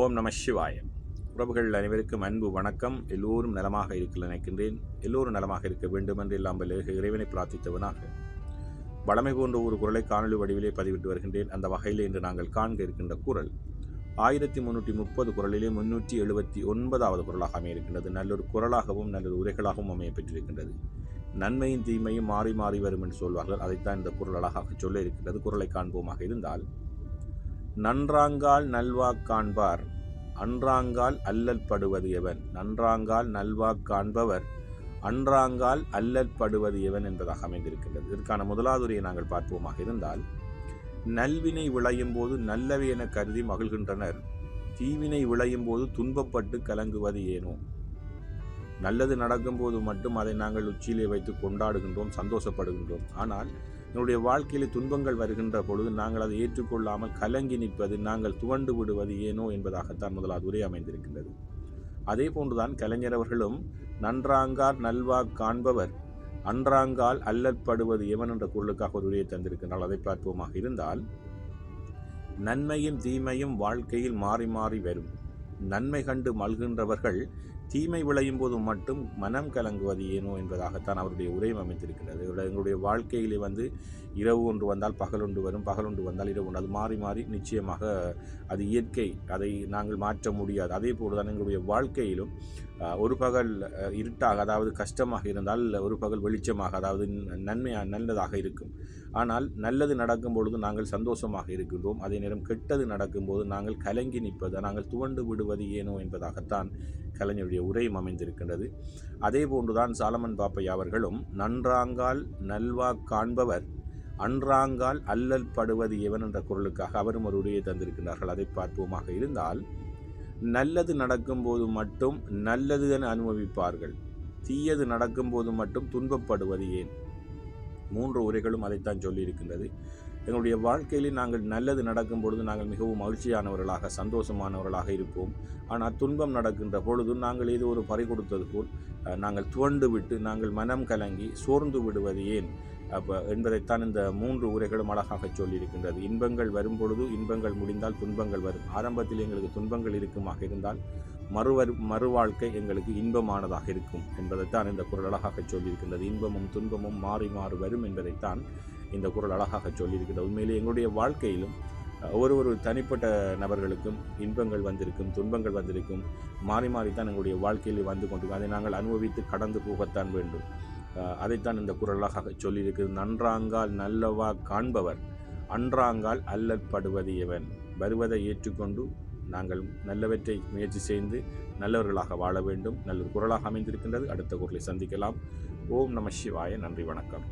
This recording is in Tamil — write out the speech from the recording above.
ஓம் நம சிவாய. உறவுகள் அனைவருக்கும் அன்பு வணக்கம். எல்லோரும் நலமாக இருக்க நினைக்கின்றேன். எல்லோரும் நலமாக இருக்க வேண்டும் என்று எல்லாம் இறைவனை பிரார்த்தித்தவனாக வளமை போன்ற ஒரு குரலை காணொலி வடிவிலே பதிவிட்டு வருகின்றேன். அந்த வகையில் இன்று நாங்கள் காண்க இருக்கின்ற குரல் 1330 குரலிலே 379வது குரலாக அமையிருக்கின்றது. நல்லொரு குரலாகவும் நல்லொரு உரைகளாகவும் அமைய பெற்றிருக்கின்றது. நன்மையும் தீமையும் மாறி மாறி வரும் என்று சொல்வார்கள். அதைத்தான் இந்த குரல் அழகாக சொல்ல இருக்கின்றது. குரலை காண்போமாக இருந்தால், நன்றாங்கால் நல்வாக் காண்பார் அன்றாங்கால் அல்லல் படுவது எவன். நன்றாங்கால் நல்வாக் காண்பவர் அன்றாங்கால் அல்லல் படுவது எவன் என்பதாக அமைந்திருக்கின்றது. இதற்கான முதலாவது உரையை நாங்கள் பார்ப்போமாக இருந்தால், நல்வினை விளையும் போது நல்லவை என கருதி மகிழ்கின்றனர், தீவினை விளையும் போது துன்பப்பட்டு கலங்குவது ஏனோ. நல்லது நடக்கும் போது மட்டும் அதை நாங்கள் உச்சியிலே வைத்து கொண்டாடுகின்றோம், சந்தோஷப்படுகின்றோம். ஆனால் என்னுடைய வாழ்க்கையிலே துன்பங்கள் வருகின்ற பொழுது நாங்கள் அதை ஏற்றுக்கொள்ளாமல் கலங்கி நிற்பது, நாங்கள் துவண்டு விடுவது ஏனோ என்பதாகத்தான் முதலாவது உரை அமைந்திருக்கின்றது. அதே போன்றுதான் கலைஞர் அவர்களும் நன்றாங்கார் நல்வாக் காண்பவர் அன்றாங்கால் அல்லற்படுவது எவன் என்ற குரலுக்காக ஒரு உரையை தந்திருக்கின்றால் அதை பார்ப்போமாக இருந்தால், நன்மையும் தீமையும் வாழ்க்கையில் மாறி மாறி வரும். நன்மை கண்டு மல்கின்றவர்கள் தீமை விளையும் போது மட்டும் மனம் கலங்குவது ஏனோ என்பதாகத்தான் அவருடைய உரையும் அமைந்திருக்கின்றது. எங்களுடைய வாழ்க்கையிலே இரவு ஒன்று வந்தால் பகல் ஒன்று வரும், பகல் ஒன்று வந்தால் இரவு ஒன்று, அது மாறி மாறி நிச்சயமாக அது இயற்கை, அதை நாங்கள் மாற்ற முடியாது. அதே போலதான் எங்களுடைய வாழ்க்கையிலும் ஒரு பகல் இருட்டாக, அதாவது கஷ்டமாக இருந்தால் ஒரு பகல் வெளிச்சமாக, அதாவது நல்லதாக இருக்கும். ஆனால் நல்லது நடக்கும் பொழுது நாங்கள் சந்தோஷமாக இருக்கின்றோம். அதே நேரம் கெட்டது நடக்கும்போது நாங்கள் கலங்கி நிற்பது, நாங்கள் துவண்டு விடுவது ஏனோ என்பதாகத்தான் கலைஞருடைய உரையும் அமைந்திருக்கின்றது. அதே போன்றுதான் சாலமன் பாப்பையா அவர்களும் நன்றாங்கால் நல்வாக் காண்பவர் அன்றாங்கால் அல்லல் படுவது எவன் என்ற குரலுக்காக அவரும் ஒரு உரையை தந்திருக்கின்றார்கள். அதை பார்ப்போமாக இருந்தால், நல்லது நடக்கும்போது மட்டும் நல்லது என அனுபவிப்பார்கள், தீயது நடக்கும்போது மட்டும் துன்பப்படுவது ஏன். 3 உரைகளும் அதைத்தான் சொல்லியிருக்கின்றது. எங்களுடைய வாழ்க்கையிலே நாங்கள் நல்லது நடக்கும் பொழுது நாங்கள் மிகவும் மகிழ்ச்சியானவர்களாக சந்தோஷமானவர்களாக இருப்போம். ஆனால் துன்பம் நடக்கின்ற பொழுது நாங்கள் ஏதோ ஒரு பறி கொடுத்தது போல் நாங்கள் துவண்டு விட்டு நாங்கள் மனம் கலங்கி சோர்ந்து விடுவது ஏன் என்பதைத்தான் இந்த 3 உரைகளும் அழகாக சொல்லியிருக்கின்றது. இன்பங்கள் வரும் பொழுது இன்பங்கள் முடிந்தால் துன்பங்கள் வரும். ஆரம்பத்தில் எங்களுக்கு துன்பங்கள் இருக்குமாக இருந்தால் மறு வாழ்க்கை எங்களுக்கு இன்பமானதாக இருக்கும் என்பதைத்தான் இந்த குரல் அழகாக சொல்லியிருக்கின்றது. இன்பமும் துன்பமும் மாறி மாறி வரும் என்பதைத்தான் இந்த குரல் அழகாக சொல்லியிருக்கிறது. உண்மையிலே எங்களுடைய வாழ்க்கையிலும் ஒரு தனிப்பட்ட நபர்களுக்கும் இன்பங்கள் வந்திருக்கும், துன்பங்கள் வந்திருக்கும், மாறி மாறித்தான் எங்களுடைய வாழ்க்கையில் வந்து கொண்டிருக்கும். அதை நாங்கள் அனுபவித்து கடந்து போகத்தான் வேண்டும். அதைத்தான் இந்த குரல் அழகாக சொல்லியிருக்கிறது. நன்றாங்கால் நல்லவா காண்பவர் அன்றாங்கால் அல்லற்படுவது எவன். வருவதை ஏற்றுக்கொண்டு நாங்கள் நல்லவற்றை முயற்சி செய்து நல்லவர்களாக வாழ வேண்டும். நல்ல குரலாக அமைந்திருக்கின்றது. அடுத்த குரலை சந்திக்கலாம். ஓம் நம சிவாய. நன்றி, வணக்கம்.